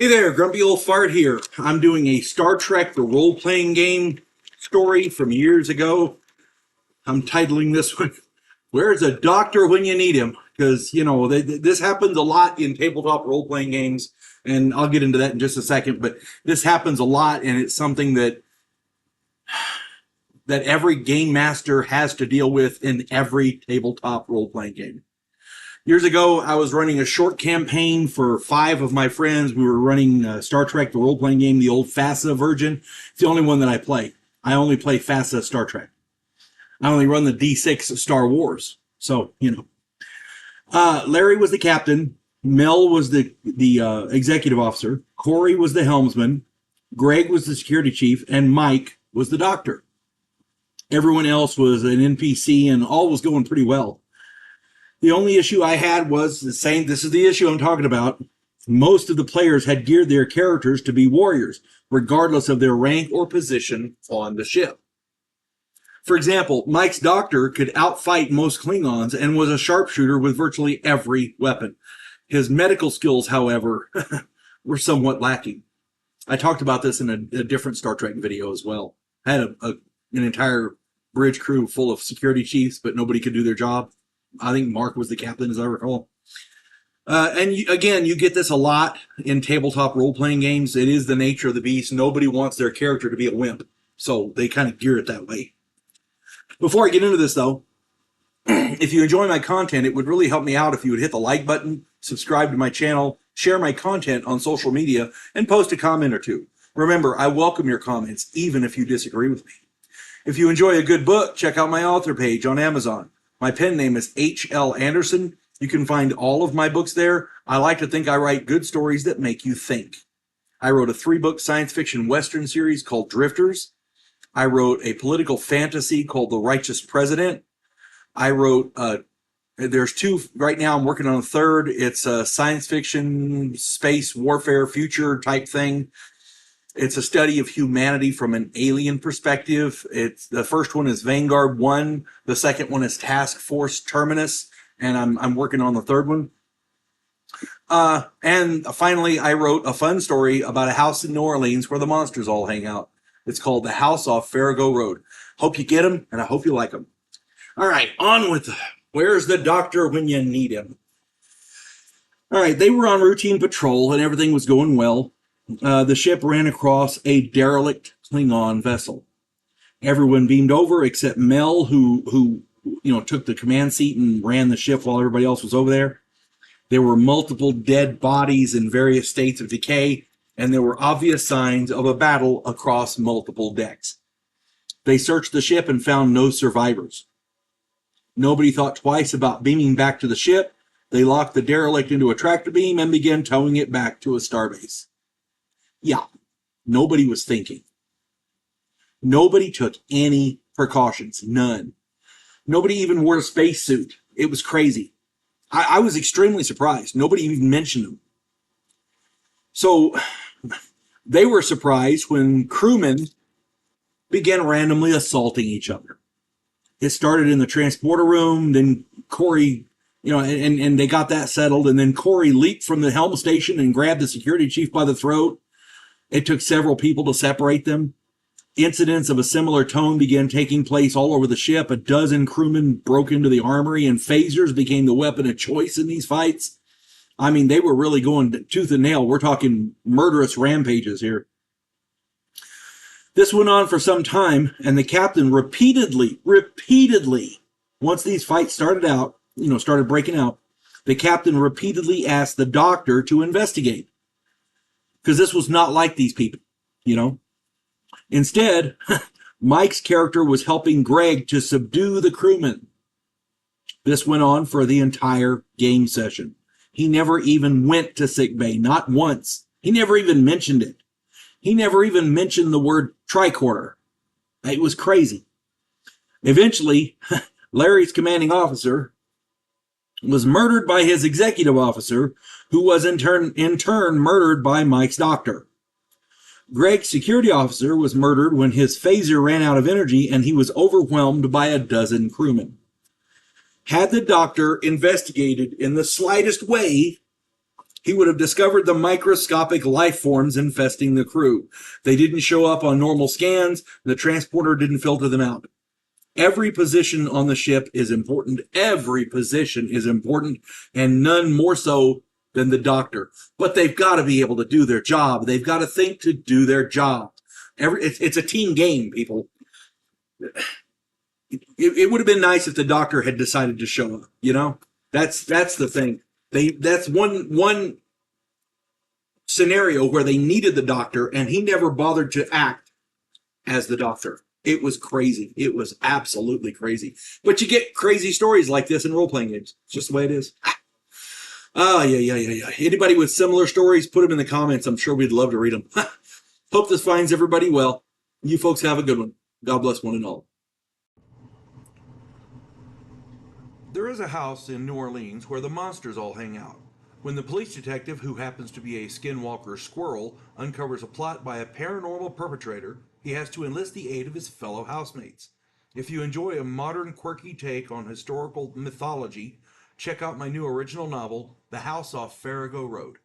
Hey there, Grumpy Old Fart here. I'm doing a Star Trek the role-playing game story from years ago. I'm titling this one, Where's a Doctor When You Need Him? Because, you know, this happens a lot in tabletop role-playing games, and I'll get into that in just a second, but this happens a lot, and it's something that every game master has to deal with in every tabletop role-playing game. Years ago, I was running a short campaign for 5 of my friends. We were running Star Trek, the role-playing game, the old FASA version. It's the only one that I play. I only play FASA Star Trek. I only run the D6 Star Wars. So, you know. Larry was the captain. Mel was the executive officer. Corey was the helmsman. Greg was the security chief. And Mike was the doctor. Everyone else was an NPC, and all was going pretty well. The only issue I had was the same. This is the issue I'm talking about. Most of the players had geared their characters to be warriors, regardless of their rank or position on the ship. For example, Mike's doctor could outfight most Klingons and was a sharpshooter with virtually every weapon. His medical skills, however, were somewhat lacking. I talked about this in a different Star Trek video as well. I had an entire bridge crew full of security chiefs, but nobody could do their job. I think Mark was the captain, as I recall. Again, you get this a lot in tabletop role-playing games. It is the nature of the beast. Nobody wants their character to be a wimp, so they kind of gear it that way. Before I get into this, though, if you enjoy my content, it would really help me out if you would hit the like button, subscribe to my channel, share my content on social media, and post a comment or two. Remember, I welcome your comments, even if you disagree with me. If you enjoy a good book, check out my author page on Amazon. My pen name is H.L. Anderson. You can find all of my books there. I like to think I write good stories that make you think. I wrote a 3-book science fiction Western series called Drifters. I wrote a political fantasy called The Righteous President. I wrote, there's 2, right now I'm working on a 3rd. It's a science fiction, space warfare, future type thing. It's a study of humanity from an alien perspective. The first one is Vanguard 1. The second one is Task Force Terminus. And I'm working on the 3rd one. And finally, I wrote a fun story about a house in New Orleans where the monsters all hang out. It's called The House Off Farrago Road. Hope you get them, and I hope you like them. All right, on with Where's the Doctor When You Need Him? All right, they were on routine patrol, and everything was going well. The ship ran across a derelict Klingon vessel. Everyone beamed over except Mel, who took the command seat and ran the ship while everybody else was over there. There were multiple dead bodies in various states of decay, and there were obvious signs of a battle across multiple decks. They searched the ship and found no survivors. Nobody thought twice about beaming back to the ship. They locked the derelict into a tractor beam and began towing it back to a starbase. Yeah, nobody was thinking. Nobody took any precautions, none. Nobody even wore a spacesuit. It was crazy. I was extremely surprised. Nobody even mentioned them. So they were surprised when crewmen began randomly assaulting each other. It started in the transporter room, then Corey, and they got that settled, and then Corey leaped from the helm station and grabbed the security chief by the throat. It took several people to separate them. Incidents of a similar tone began taking place all over the ship. A dozen crewmen broke into the armory, and phasers became the weapon of choice in these fights. I mean, they were really going tooth and nail. We're talking murderous rampages here. This went on for some time, and the captain repeatedly, once these fights started breaking out, the captain repeatedly asked the doctor to investigate. Because this was not like these people, Instead, Mike's character was helping Greg to subdue the crewmen. This went on for the entire game session. He never even went to sickbay, not once. He never even mentioned it. He never even mentioned the word tricorder. It was crazy. Eventually, Larry's commanding officer was murdered by his executive officer, who was in turn murdered by Mike's doctor. Greg's security officer was murdered when his phaser ran out of energy and he was overwhelmed by a dozen crewmen. Had the doctor investigated in the slightest way, He would have discovered the microscopic life forms infesting the crew. They didn't show up on normal scans. The transporter didn't filter them out. Every position on the ship is important. Every position is important, and none more so than the doctor. But they've got to be able to do their job. They've got to think to do their job. It's a team game, people. It would have been nice if the doctor had decided to show up. You know, that's the thing. That's one scenario where they needed the doctor, and he never bothered to act as the doctor. It was crazy. It was absolutely crazy. But you get crazy stories like this in role-playing games. It's just the way it is. Oh, yeah. Anybody with similar stories, put them in the comments. I'm sure we'd love to read them. Hope this finds everybody well. You folks have a good one. God bless one and all. There is a house in New Orleans where the monsters all hang out. When the police detective, who happens to be a skinwalker squirrel, uncovers a plot by a paranormal perpetrator, he has to enlist the aid of his fellow housemates. If you enjoy a modern, quirky take on historical mythology, check out my new original novel, The House Off Farrago Road.